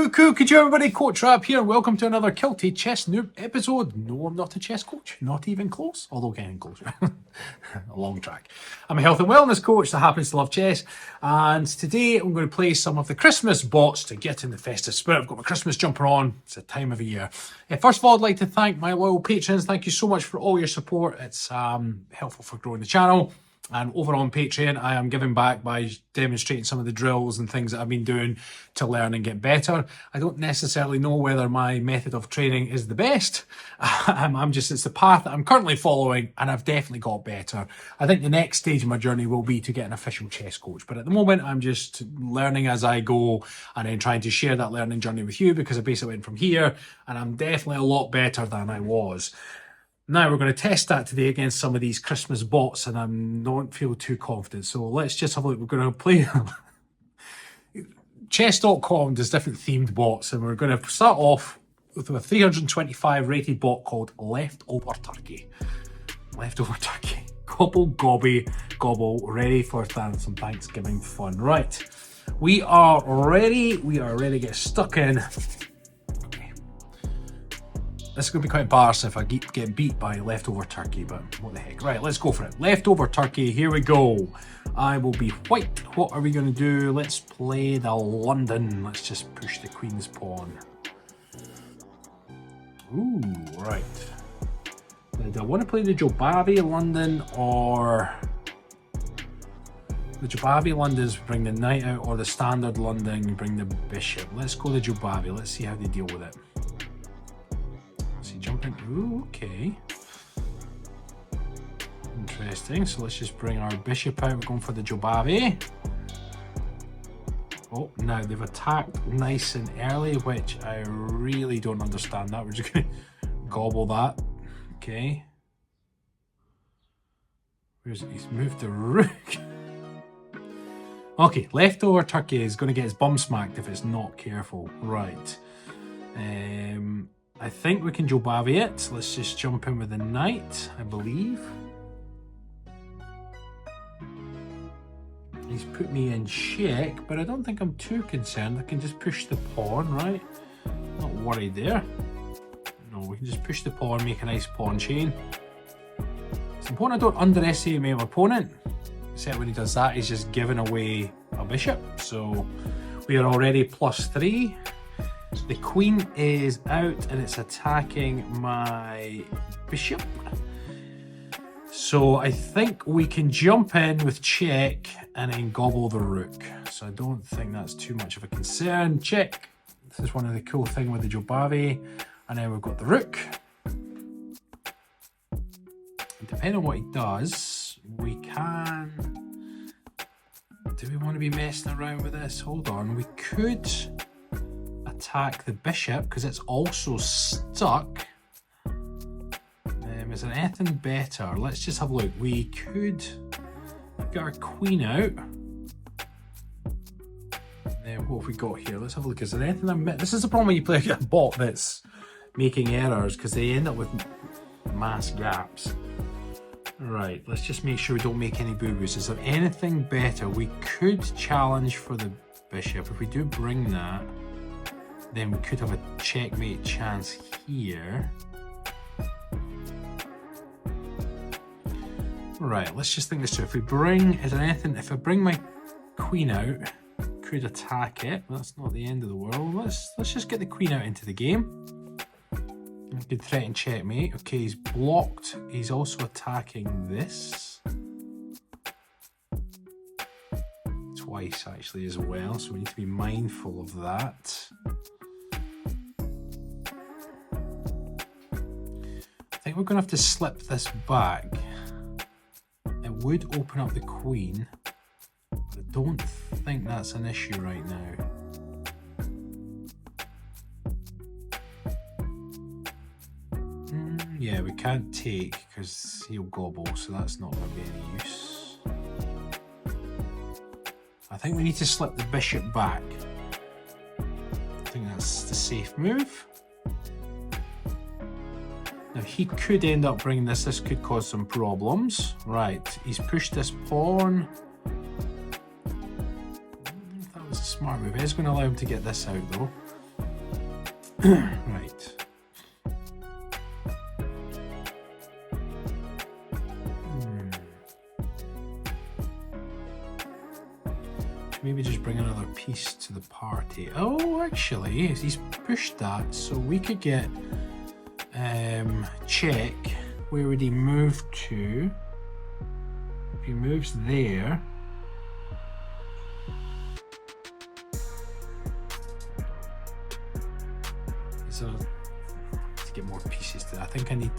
Could you everybody, Coach Rab here, and welcome to another Kilted Chess Noob episode. No, I'm not a chess coach, not even close, although getting closer. A long track. I'm a health and wellness coach that happens to love chess, and today I'm going to play some of the Christmas bots to get in the festive spirit. I've got my Christmas jumper on, it's the time of the year. First of all, I'd like to thank my loyal patrons. Thank you so much for all your support. It's helpful for growing the channel. And over on Patreon, I am giving back by demonstrating some of the drills and things that I've been doing to learn and get better. I don't necessarily know whether my method of training is the best. It's the path that I'm currently following, and I've definitely got better. I think the next stage of my journey will be to get an official chess coach. But at the moment, I'm just learning as I go and then trying to share that learning journey with you, because I basically went from here and I'm definitely a lot better than I was. Now we're going to test that today against some of these Christmas bots, and I don't feel too confident. So let's just have a look. We're going to play chess.com does different themed bots, and we're going to start off with a 325 rated bot called Leftover Turkey. Leftover Turkey. Gobble, gobby, gobble, ready for some Thanksgiving fun. Right, we are ready. We are ready to get stuck in. This is going to be quite embarrassing if I keep getting beat by Leftover Turkey, but what the heck. Right, let's go for it. Leftover Turkey, here we go. I will be white. What are we going to do? Let's play the London. Let's just push the Queen's pawn. Ooh, right. Do I want to play the Jobava London, or... The Jobava Londons bring the knight out, or the standard London bring the bishop? Let's go the Jobava. Let's see how they deal with it. Jumping. Ooh, okay. Interesting. So let's just bring our bishop out. We're going for the Jobava. Oh, now they've attacked nice and early, which I really don't understand that. We're just going to gobble that. Okay. He's moved the rook. Okay, Leftover Turkey is going to get his bum smacked if it's not careful. Right. I think we can Jobava it. Let's just jump in with the knight, I believe. He's put me in check, but I don't think I'm too concerned. I can just push the pawn, right? Not worried there. No, we can just push the pawn, make a nice pawn chain. It's important I don't underestimate my opponent. Except when he does that, he's just giving away a bishop. So we are already +3. The queen is out and it's attacking my bishop. So I think we can jump in with check and then gobble the rook. So I don't think that's too much of a concern. Check. This is one of the cool things with the Jobava. And then we've got the rook. And depending on what he does, we can... Do we want to be messing around with this? Hold on. We could... attack the bishop because it's also stuck. Is there anything better? Let's just have a look. We could get our queen out. What have we got here? Let's have a look. Is there anything I'm missing? This is the problem when you play a bot that's making errors, because they end up with mass gaps. Right, let's just make sure we don't make any boo-boos. Is there anything better? We could challenge for the bishop. If we do bring that, then we could have a checkmate chance here. Right, let's just think this through. If we bring, is there anything, if I bring my queen out, could attack it. That's not the end of the world. Let's just get the queen out into the game. I could threaten checkmate. Okay, he's blocked. He's also attacking this. Twice actually as well, so we need to be mindful of that. I think we're going to have to slip this back. It would open up the queen, but I don't think that's an issue right now. Yeah, we can't take because he'll gobble, so that's not going to be any use. I think we need to slip the bishop back. I think that's the safe move. Now he could end up bringing this. This could cause some problems. Right, he's pushed this pawn. That was a smart move. It's going to allow him to get this out though. Right. Maybe just bring another piece to the party. Oh, actually, he's pushed that, so we could get check. Where would he move to? If he moves there, so to get more pieces to that, I think I need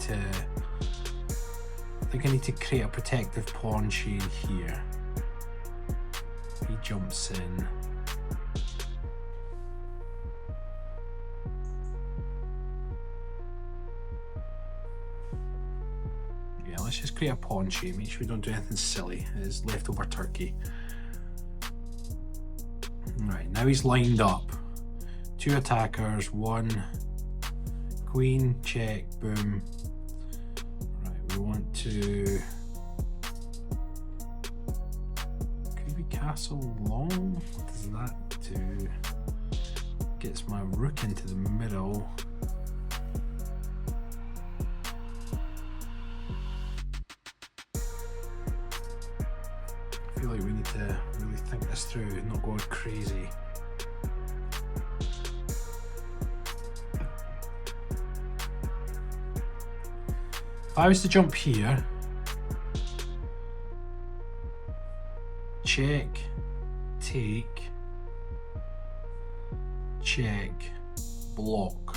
to create a protective pawn chain here. He jumps in. Yeah, let's just create a pawn chain. Make sure we don't do anything silly. It's leftover turkey. Right, now he's lined up. 2 attackers, 1 queen, check, boom. Right, we want to... Could we castle long? What does that do? Gets my rook into the middle. I feel like we need to really think this through, not go crazy. If I was to jump here, check, take, check, block.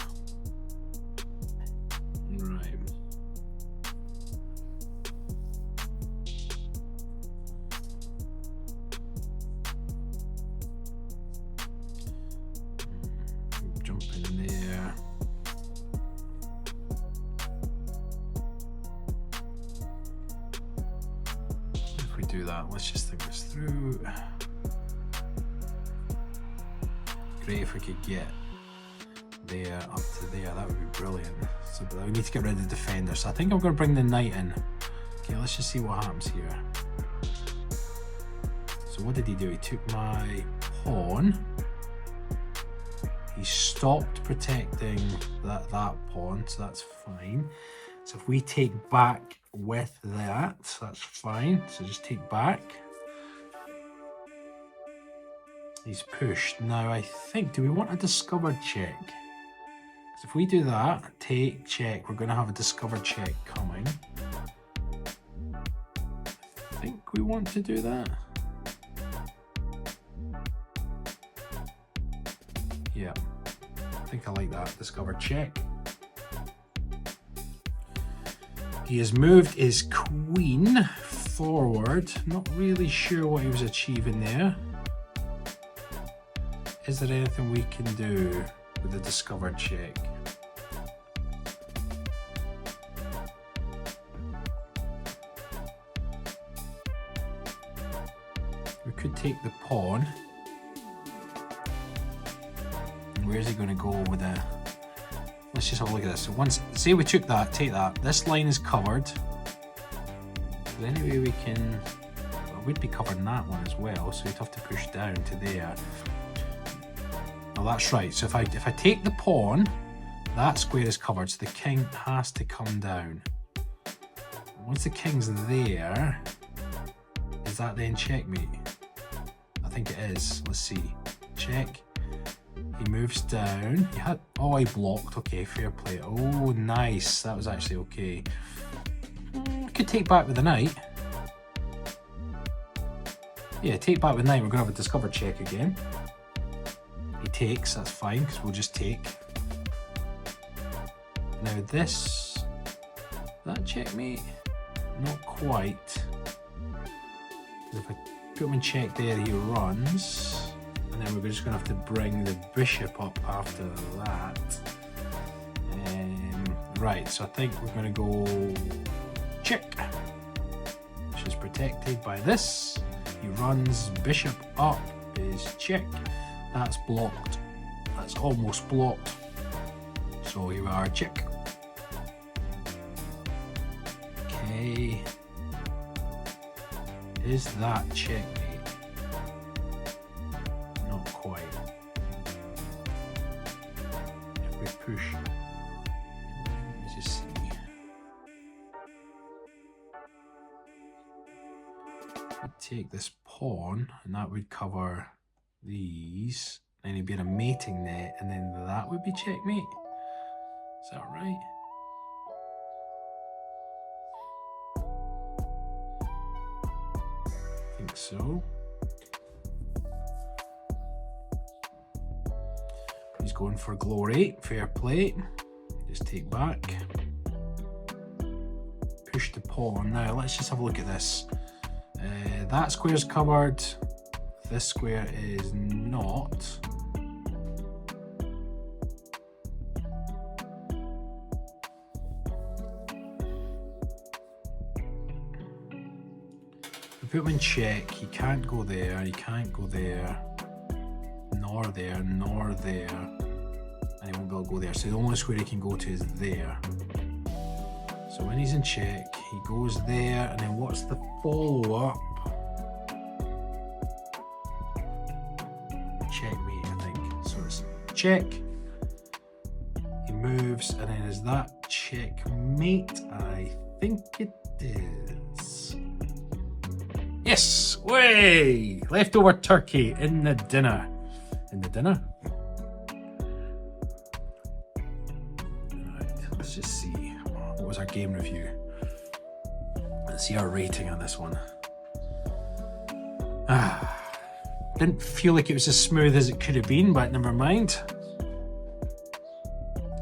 Right. Jump in there. If we do that, let's just think this through. Great if we could get there up to there, that would be brilliant. So but we need to get rid of the defender, so I think I'm going to bring the knight in. Okay, let's just see what happens here. So what did he do? He took my pawn. He stopped protecting that pawn, so that's fine. So if we take back with that, that's fine. So just take back. He's pushed. Now I think, do we want a discovered check? Because if we do that, take, check, we're going to have a discovered check coming. I think we want to do that. Yeah, I think I like that. Discovered check. He has moved his queen forward. Not really sure what he was achieving there. Is there anything we can do with the discovered check? We could take the pawn. Where's he going to go with the... Let's just have a look at this. So once, say we took that, take that. This line is covered. Is there any way we can... Well, we'd be covering that one as well, so we'd have to push down to there. Oh, that's right. So if I take the pawn, that square is covered, so the king has to come down. Once the king's there, is that then checkmate? I think it is. Let's see. Check. He moves down. He had... Oh, he blocked. Okay, fair play. Oh, nice. That was actually okay. Could take back with the knight. Yeah, take back with knight. We're going to have a discovered check again. He takes, that's fine, because we'll just take. Now this, that checkmate? Not quite. If I put him in check there, he runs. And then we're just going to have to bring the bishop up after that. Right, so I think we're going to go check. Which is protected by this. He runs, bishop up is check. That's blocked. That's almost blocked. So here we are, check. Okay. Is that checkmate? Not quite. If we take this pawn, and that would cover these. Then he'd be in a mating net, and then that would be checkmate. Is that right? I think so. He's going for glory. Fair play. Just take back. Push the pawn. Now let's just have a look at this. That square's covered. This square is not. Put him in check. He can't go there. He can't go there. Nor there. Nor there. And he won't be able to go there. So the only square he can go to is there. So when he's in check, he goes there. And then what's the follow-up? Checkmate, I think. So it's check. He moves. And then is that checkmate? I think it is. Yes! Way! Leftover turkey in the dinner. In the dinner? Alright, let's just see. What was our game review? Let's see our rating on this one. Didn't feel like it was as smooth as it could have been, but never mind.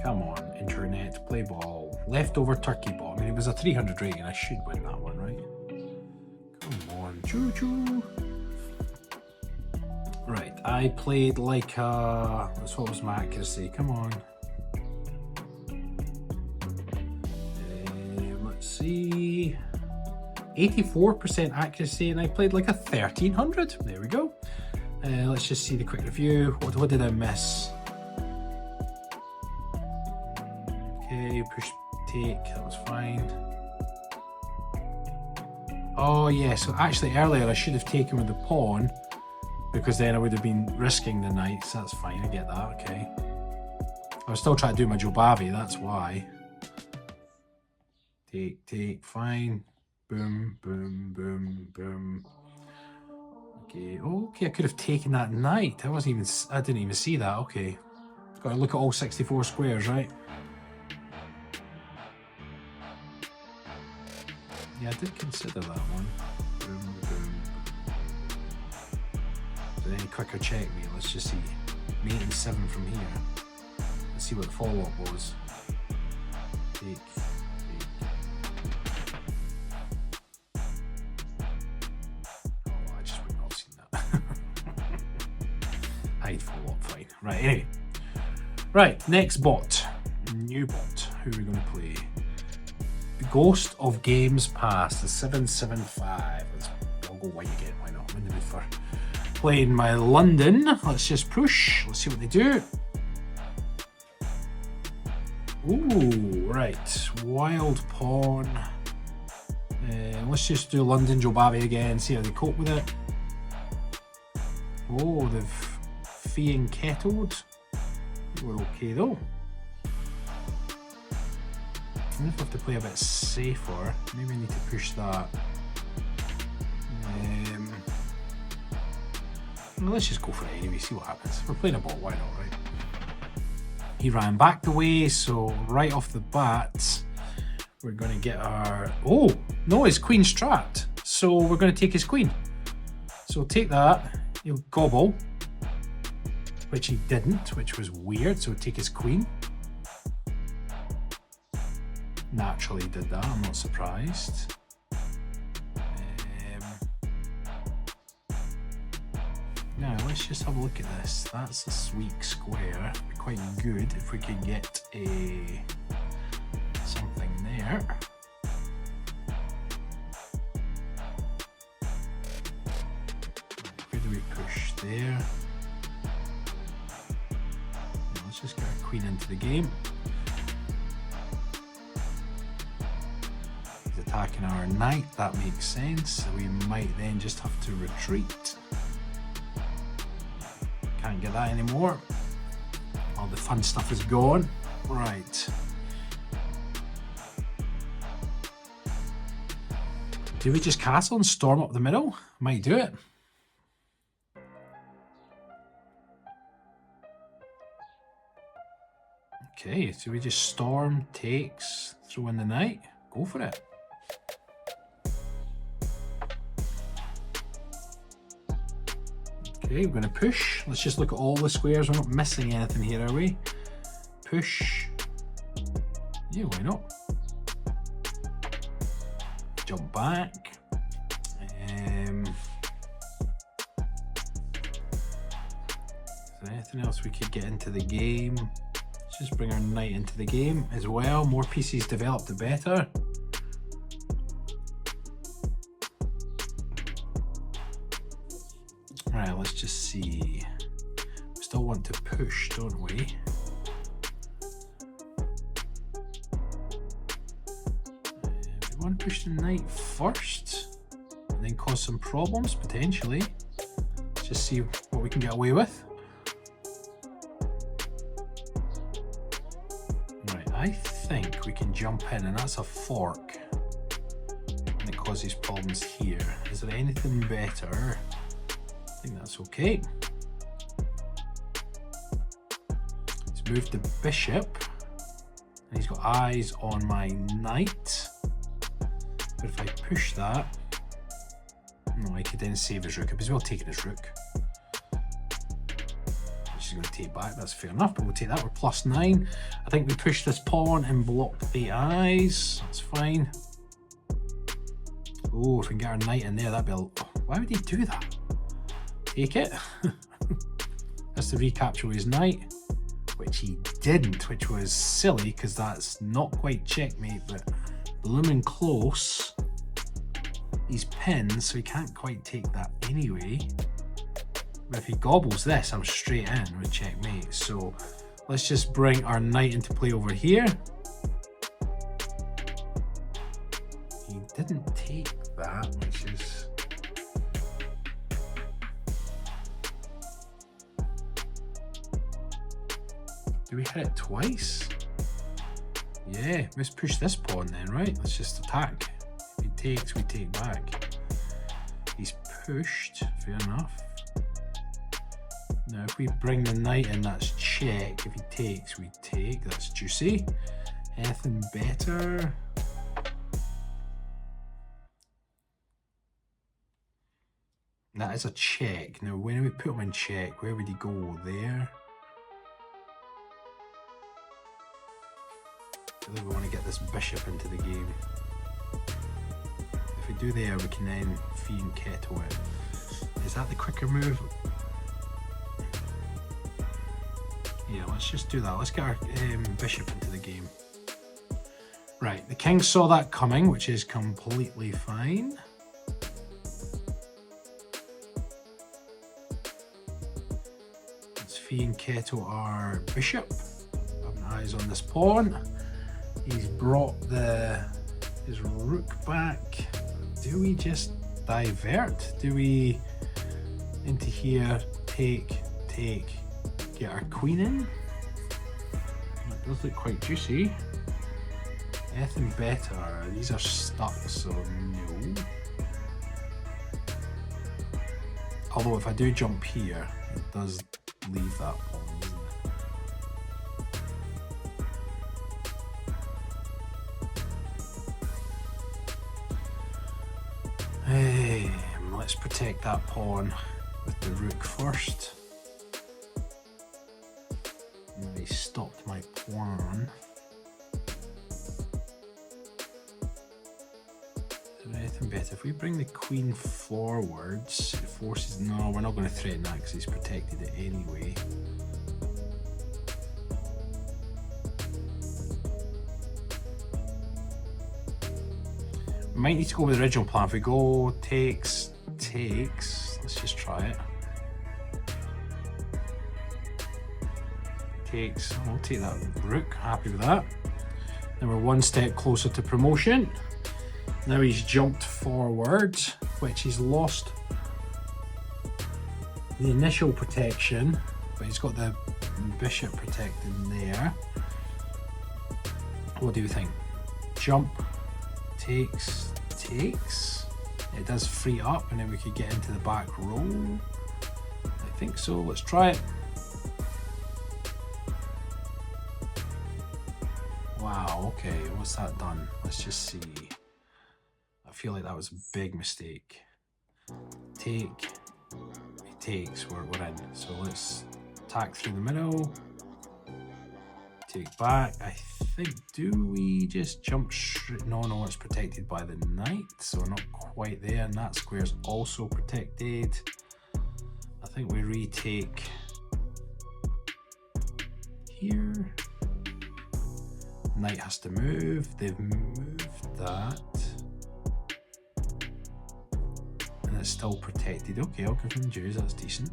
Come on, internet, play ball. Leftover turkey ball. I mean, it was a 300 rating. I should win that one, right? Come on, choo-choo. Right, I played like a... What was my accuracy? Come on. Let's see... 84% accuracy, and I played like a 1300. There we go. Let's just see the quick review. What did I miss? Okay, push, take, that was fine. Oh yeah, so actually earlier I should have taken with the pawn, because then I would have been risking the knight, so that's fine, I get that, okay. I was still trying to do my Jobava, that's why. Take, fine. Boom, boom, boom, boom. Okay, okay, I could have taken that knight. I didn't even see that, okay. Gotta look at all 64 squares, right? Yeah, I did consider that one. Boom, boom. But any quicker check me, let's just see. Mate and 7 from here. Let's see what the follow-up was. Take. Oh, I just would not have seen that. Hide follow-up, fine. Right, anyway. Right, next bot. New bot. Who are we going to play? Ghost of Games Past, the 775. I'll go white again, why not? I'm in the mood for playing my London. Let's just push. Let's see what they do. Ooh, right. Wild Pawn. Let's just do London Jobava again, see how they cope with it. Oh, they've Fee and Kettled. We're okay though. I have to play a bit safer. Maybe I need to push that. Well, let's just go for it anyway, see what happens. We're playing a ball, why not, right? He ran back the way, so right off the bat, we're going to get our... Oh, no, his queen's trapped. So we're going to take his queen. So take that, he'll gobble, which he didn't, which was weird, so take his queen. Naturally did that, I'm not surprised. Now let's just have a look at this. That's a weak square. It'd be quite good if we could get something there. Where do we push there? Let's just get our queen into the game. Attacking our knight, that makes sense. We might then just have to retreat. Can't get that anymore. All the fun stuff is gone. Right. Do we just castle and storm up the middle? Might do it. Okay, so we just storm, takes, throw in the knight. Go for it. Okay, we're going to push. Let's just look at all the squares. We're not missing anything here, are we? Push. Yeah, why not? Jump back. Is there anything else we could get into the game? Let's just bring our knight into the game as well. More pieces developed, the better. Right, let's just see. We still want to push, don't we? We want to push the knight first and then cause some problems potentially. Let's just see what we can get away with. Right, I think we can jump in, and that's a fork, and it causes problems here. Is there anything better? I think that's okay. Let's move the bishop, and he's got eyes on my knight. But if I push that, no, I could then save his rook. I was well taking his rook. She's going to take back, that's fair enough, but we'll take that. We're +9. I think we push this pawn and block the eyes. That's fine. Oh, if we can get our knight in there, that'd be a... Why would he do that? Take it. That's to recapture his knight, which he didn't, which was silly because that's not quite checkmate, but blooming close. He's pinned, so he can't quite take that anyway. But if he gobbles this, I'm straight in with checkmate. So let's just bring our knight into play over here. He didn't take that, which is... Do we hit it twice? Yeah, let's push this pawn then, right? Let's just attack. If he takes, we take back. He's pushed, fair enough. Now if we bring the knight in, that's check. If he takes, we take. That's juicy. Anything better? That is a check. Now when we put him in check, where would he go? There? I think we want to get this bishop into the game. If we do there, we can then fiend kettle it. Is that the quicker move? Yeah, let's just do that. Let's get our bishop into the game. Right, the king saw that coming, which is completely fine. Let's fiend kettle our bishop. Having eyes on this pawn. He's brought his rook back. Do we just divert? Do we into here, take, get our queen in? That does look quite juicy. Anything better? These are stuck, so no. Although if I do jump here, it does leave that pawn, doesn't it? Let's protect that pawn with the rook first. Now he stopped my plan. Is there anything better? If we bring the queen forwards, it forces... No, we're not going to threaten that because he's protected it anyway. We might need to go with the original plan. If we go takes, let's just try it. Takes, we'll take that rook, happy with that. Then we're one step closer to promotion. Now he's jumped forward, which he's lost the initial protection, but he's got the bishop protecting there. What do you think? Jump, takes. it does free up, and then we could get into the back row. I think so. Let's try it. Wow, okay, what's that done? Let's just see. I feel like that was a big mistake. Take, he takes, we're in. So let's tack through the middle. Take back. I think, do we just jump straight? No, it's protected by the knight, so we're not quite there, and that square's also protected. I think we retake here. Knight has to move. They've moved that. And it's still protected. Okay, I'll give them dues, that's decent.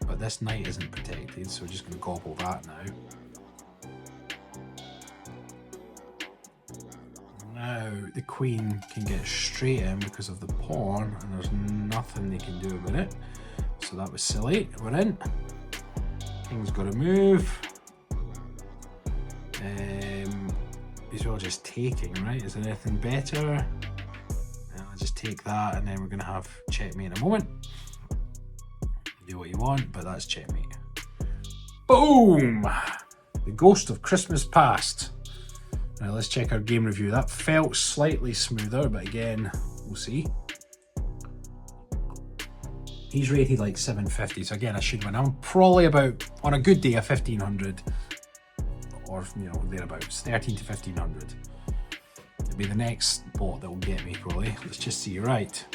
But this knight isn't protected, so we're just going to gobble that now. Now the queen can get straight in because of the pawn, and there's nothing they can do about it. So that was silly. We're in. King's got to move. These are all just taking, right? Is there anything better? I'll just take that, and then we're going to have checkmate in a moment. Do what you want, but that's checkmate. Boom! The ghost of Christmas past. Now let's check our game review. That felt slightly smoother, but again, we'll see. He's rated like 750, so again, I should win. I'm probably about, on a good day, a 1500, or thereabouts, 13 to 1500. It'll be the next bot that will get me probably. Let's just see. Right,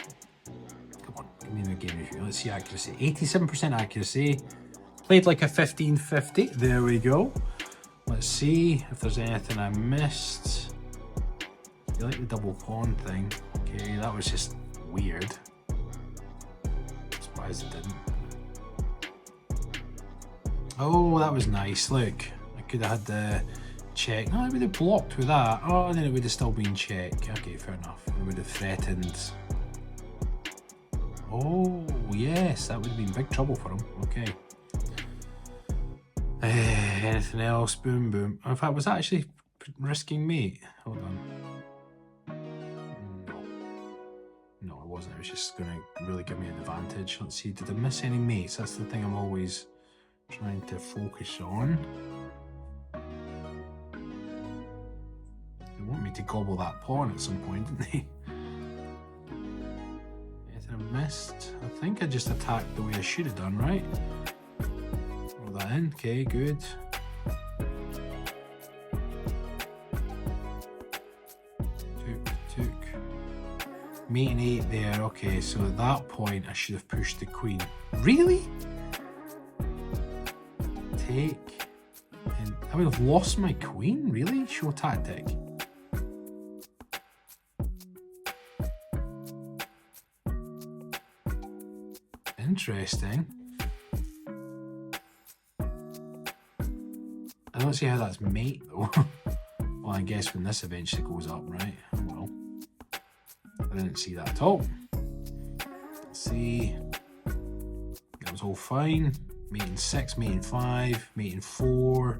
come on, give me the game review. Let's see accuracy. 87% accuracy. Played like a 1550. There we go. Let's see if there's anything I missed. You like the double pawn thing? Okay, that was just weird. Surprised it didn't. Oh, that was nice. Look, I could have had the check. No, I would have blocked with that. Oh, and then it would have still been check. Okay, fair enough. It would have threatened. Oh, yes, that would have been big trouble for him. Okay. Anything else? Boom, boom. In fact, was that actually risking mate? Hold on. No, it wasn't. It was just going to really give me an advantage. Let's see. Did I miss any mates? That's the thing I'm always trying to focus on. They want me to gobble that pawn at some point, didn't they? Anything I missed? I think I just attacked the way I should have done, right? Roll that in. Okay, good. Took. Mate and 8 there. Okay, so at that point I should have pushed the queen. Really? Take. And I would have lost my queen? Really? Show tactic. Interesting. I don't see how that's mate though. Well, I guess when this eventually goes up, right? Oh well. I didn't see that at all. Let's see. That was all fine. Mate in 6, mate in 5, mate in 4,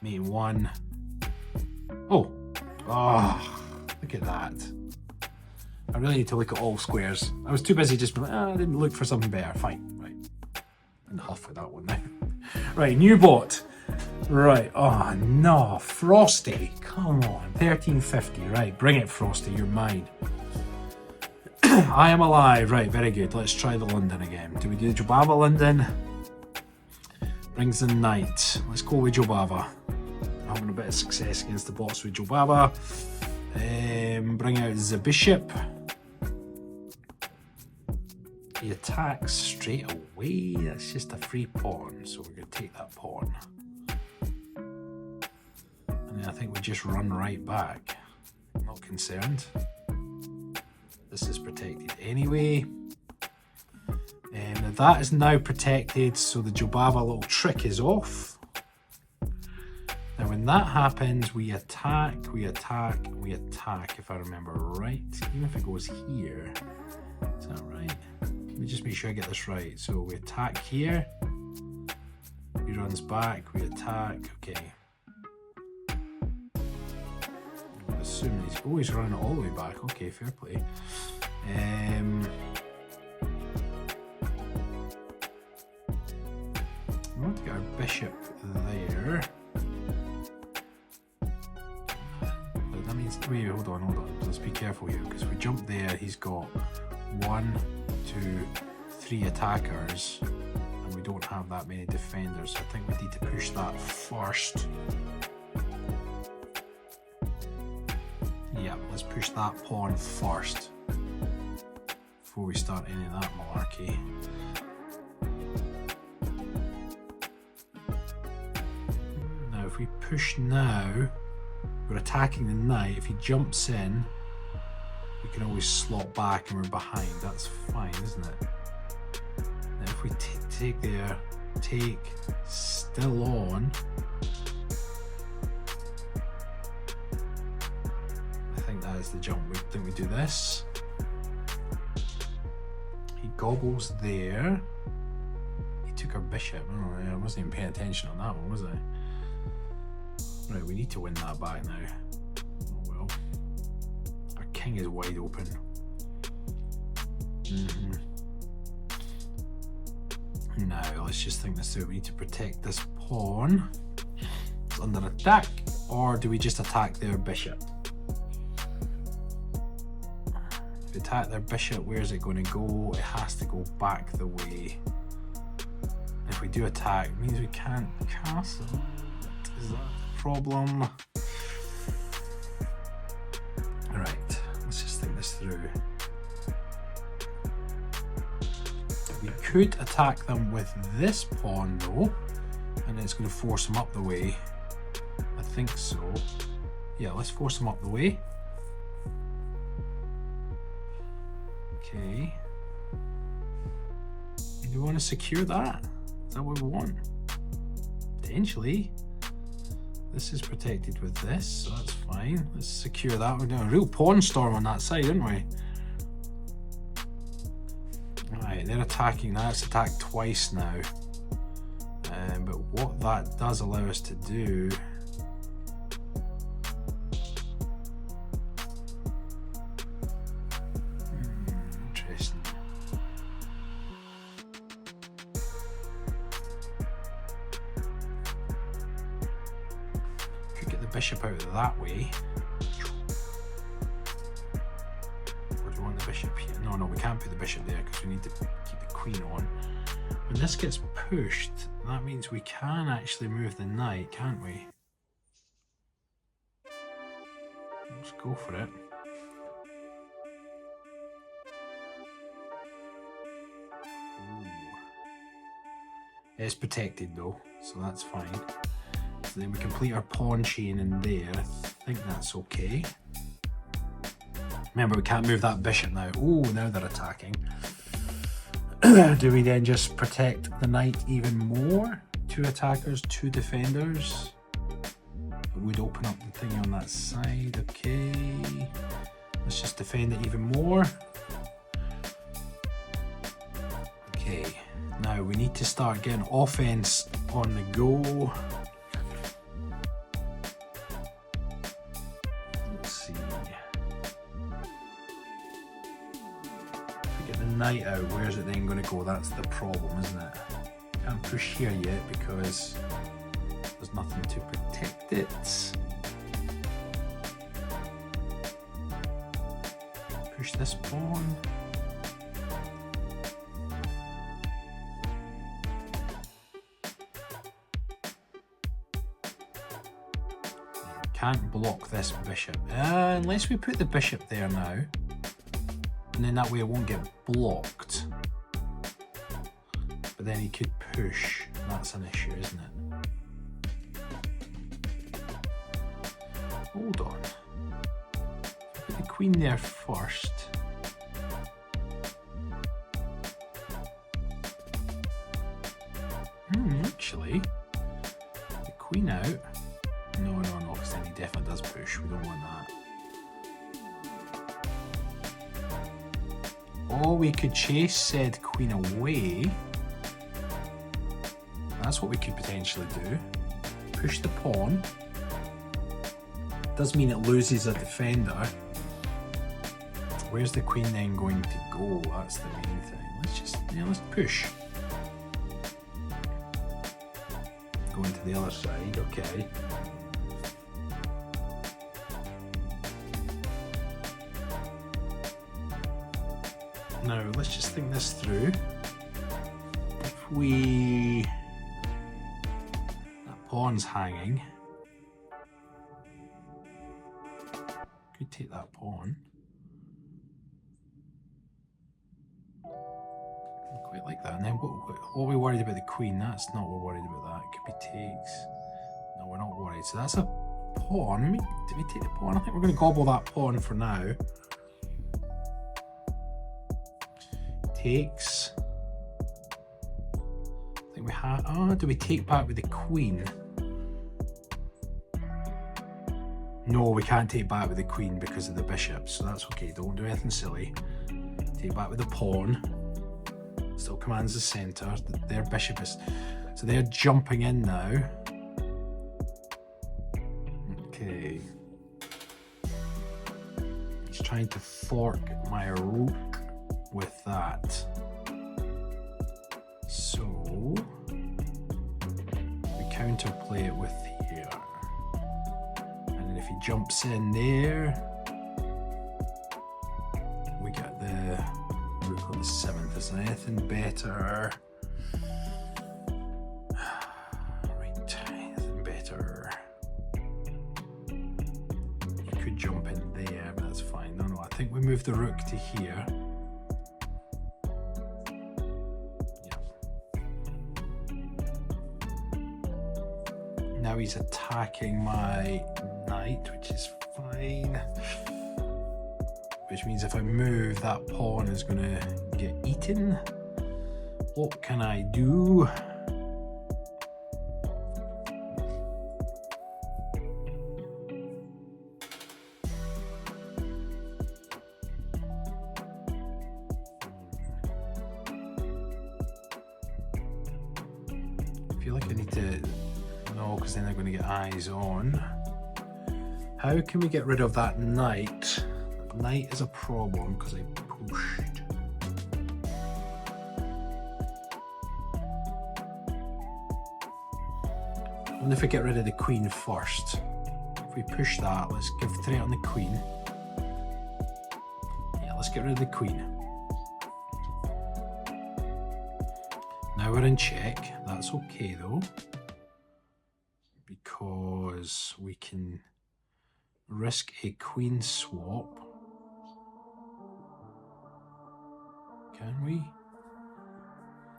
mate in 1. Oh! Look at that. I really need to look at all squares. I was too busy just I didn't look for something better. Fine, right. And huff with that one now. Right, new bot. Right, oh no, Frosty. Come on, 1350. Right, bring it, Frosty, you're mine. I am alive. Right, very good. Let's try the London again. Do we do Jobava London? Brings the knight. Let's go with Jobava. I'm having a bit of success against the bots with Jobava. Bring out the bishop. He attacks straight away. That's just a free pawn, so we're going to take that pawn. And then I think we just run right back. Not concerned. This is protected anyway. And that is now protected, so the Jobava little trick is off. Now when that happens, we attack, if I remember right. Even if it goes here. Is that right? Let me just make sure I get this right. So we attack here. He runs back, we attack, okay. assuming he's always running it all the way back. Okay, fair play. We want to get our bishop there. But that means, wait, hold on. Let's be careful here, because if we jump there, he's got 1, 2, 3 attackers, and we don't have that many defenders. So I think we need to push that first. Yeah, let's push that pawn first before we start any of that malarkey. Now, if we push now, we're attacking the knight. If he jumps in, we can always slot back and we're behind. That's fine, isn't it? Now, if we take there, still on. That is the jump. We think we do this. He gobbles there. He took our bishop. Oh, yeah, I wasn't even paying attention on that one, was I? Right, we need to win that back now. Oh well. Our king is wide open. Now, let's just think this through. We need to protect this pawn. It's under attack. Or do we just attack their bishop? If we attack their bishop, where's it going to go? It has to go back the way. If we do attack, it means we can't castle. Is that a problem? Alright, let's just think this through. We could attack them with this pawn though, and it's going to force them up the way. I think so. Yeah, let's force them up the way. Okay. Do we want to secure that? Is that what we want? Potentially. This is protected with this, so that's fine. Let's secure that. We're doing a real pawn storm on that side, aren't we? Right, they're attacking that. It's attacked twice now. But what that does allow us to do... interesting. Could get the bishop out that way. Or do we want the bishop here? No, we can't put the bishop there because we need to keep the queen on. When this gets pushed, that means we can actually move the knight, can't we? Let's go for it. Ooh. It's protected though, so that's fine. So then we complete our pawn chain in there. I think that's okay. Remember, we can't move that bishop now. Oh, now they're attacking. Do we then just protect the knight even more? 2 attackers, 2 defenders. It would open up the thing on that side. Okay. Let's just defend it even more. Okay. Now we need to start getting offense on the go. Let's see. Knight out, where's it then going to go? That's the problem, isn't it? Can't push here yet because there's nothing to protect it. Push this pawn. Can't block this bishop unless we put the bishop there now. And then that way it won't get blocked. But then he could push. That's an issue, isn't it? Hold on. Put the queen there first. Actually, the queen out. No, because then he definitely does push. We don't want that. Or we could chase said queen away. That's what we could potentially do. Push the pawn. Does mean it loses a defender. Where's the queen then going to go? That's the main thing. Let's push. Going to the other side, okay. Now let's just think this through. If that pawn's hanging, could take that pawn. Quite like that. And then what are we worried about the queen? That's not what we're worried about. That could be takes. No, we're not worried. So that's a pawn. Did we take the pawn? I think we're going to gobble that pawn for now. Takes. I think we have. Oh, do we take back with the queen? No, we can't take back with the queen because of the bishop. So that's okay. Don't do anything silly. Take back with the pawn. Still commands the centre. Their bishop is. So they're jumping in now. Okay. He's trying to fork my rook with that. So we counterplay it with here. And then if he jumps in there, we get the rook on the 7th. Is there anything better? Right, anything better? You could jump in there, but that's fine. No, I think we move the rook to here. Now he's attacking my knight, which is fine. Which means if I move, that pawn is going to get eaten. What can I do? I feel like I need to... No, because then they're going to get eyes on. How can we get rid of that knight? That knight is a problem because I pushed. I wonder if we get rid of the queen first. If we push that, let's give threat on the queen. Yeah, let's get rid of the queen. Now we're in check. That's okay though, because we can risk a queen swap. Can we?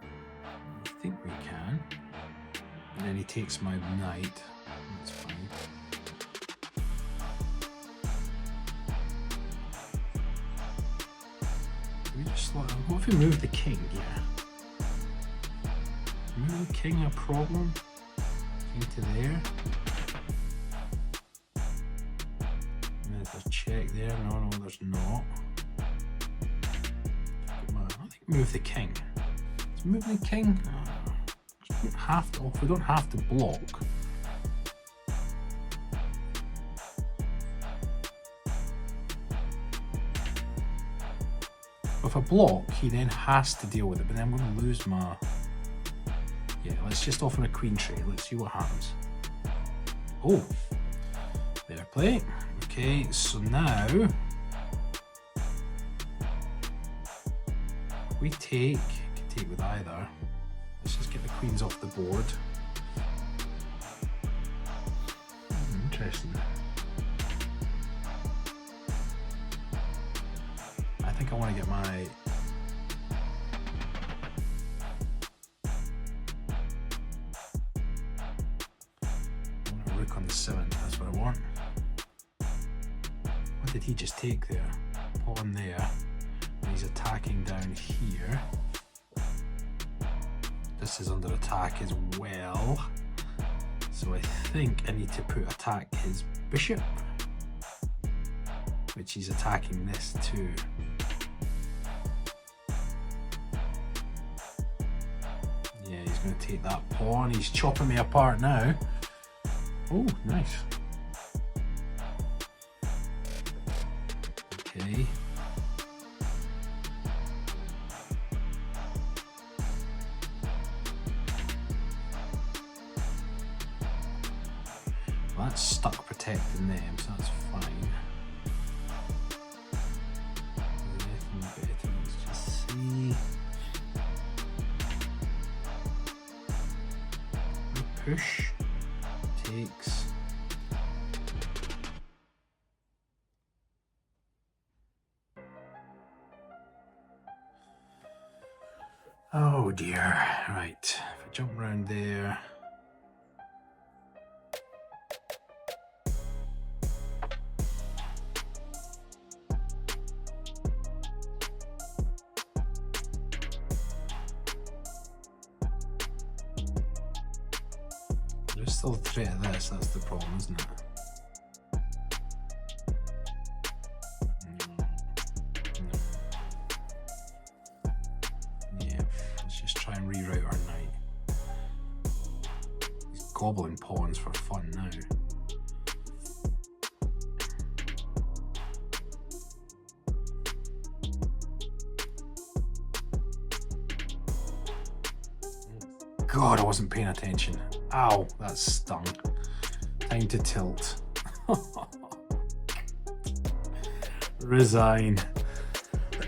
I think we can. And then he takes my knight. That's fine. We just what if we move the king? Yeah. Move the king a problem? King to there. And there's a check there. No, there's not. I think move the king. Let's move the king. We don't have to. We don't have to block. If I block, he then has to deal with it. But then I'm going to lose my. Yeah, let's just offer a queen trade. Let's see what happens. Oh, fair play. Okay, so now we take. Can take with either. Let's just get the queens off the board. Interesting. I think I want to get my. Rook on the 7th, that's what I want. What did he just take there? Pawn there. And he's attacking down here. This is under attack as well. So I think I need to attack his bishop, which he's attacking this too. Yeah, he's going to take that pawn. He's chopping me apart now. Oh, nice. Okay. Well, that's stuck protecting them, so that's fine. Anything better? Let's just see. Push takes. Oh dear. Right. If I jump around there. There's still a threat of this, that's the problem, isn't it? Yeah, let's just try and reroute our knight. These goblin pawns for fun now. God, I wasn't paying attention. Ow, that stung. Time to tilt. Resign.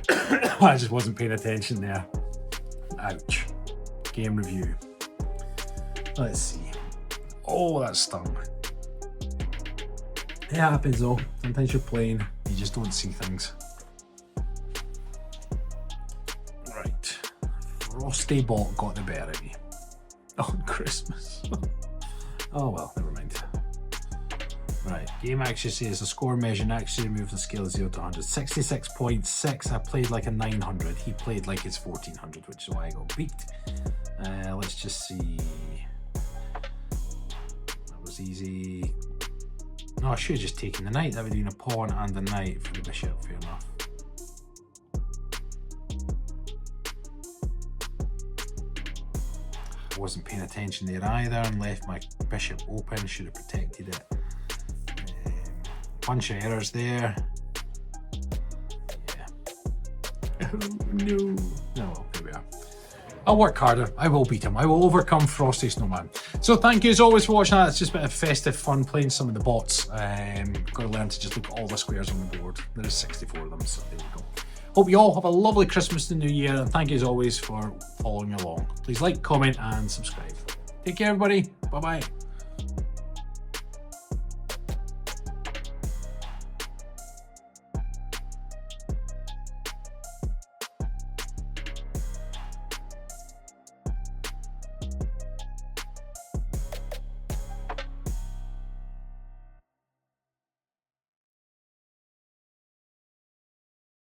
I just wasn't paying attention there. Ouch. Game review. Let's see. Oh, that stung. It happens though. Sometimes you're playing, you just don't see things. Right. Frosty Bot got the better of me. On Christmas. Oh well, never mind. Right, game actually says the score measured actually moves the scale of 0 to 100. 66.6, I played like a 900. He played like his 1400, which is why I got beat. Let's just see. That was easy. No, I should have just taken the knight. That would have been a pawn and a knight for the bishop, fair enough. Wasn't paying attention there either and left my bishop open, should have protected it. Bunch of errors there. Yeah. Oh no. No, here we are. I'll work harder. I will beat him. I will overcome Frosty Snowman. So thank you as always for watching that. It's just a bit of festive fun playing some of the bots. Got to learn to just look at all the squares on the board. There's 64 of them, so there we go. Hope you all have a lovely Christmas and New Year, and thank you as always for following along. Please like, comment, and subscribe. Take care, everybody. Bye-bye.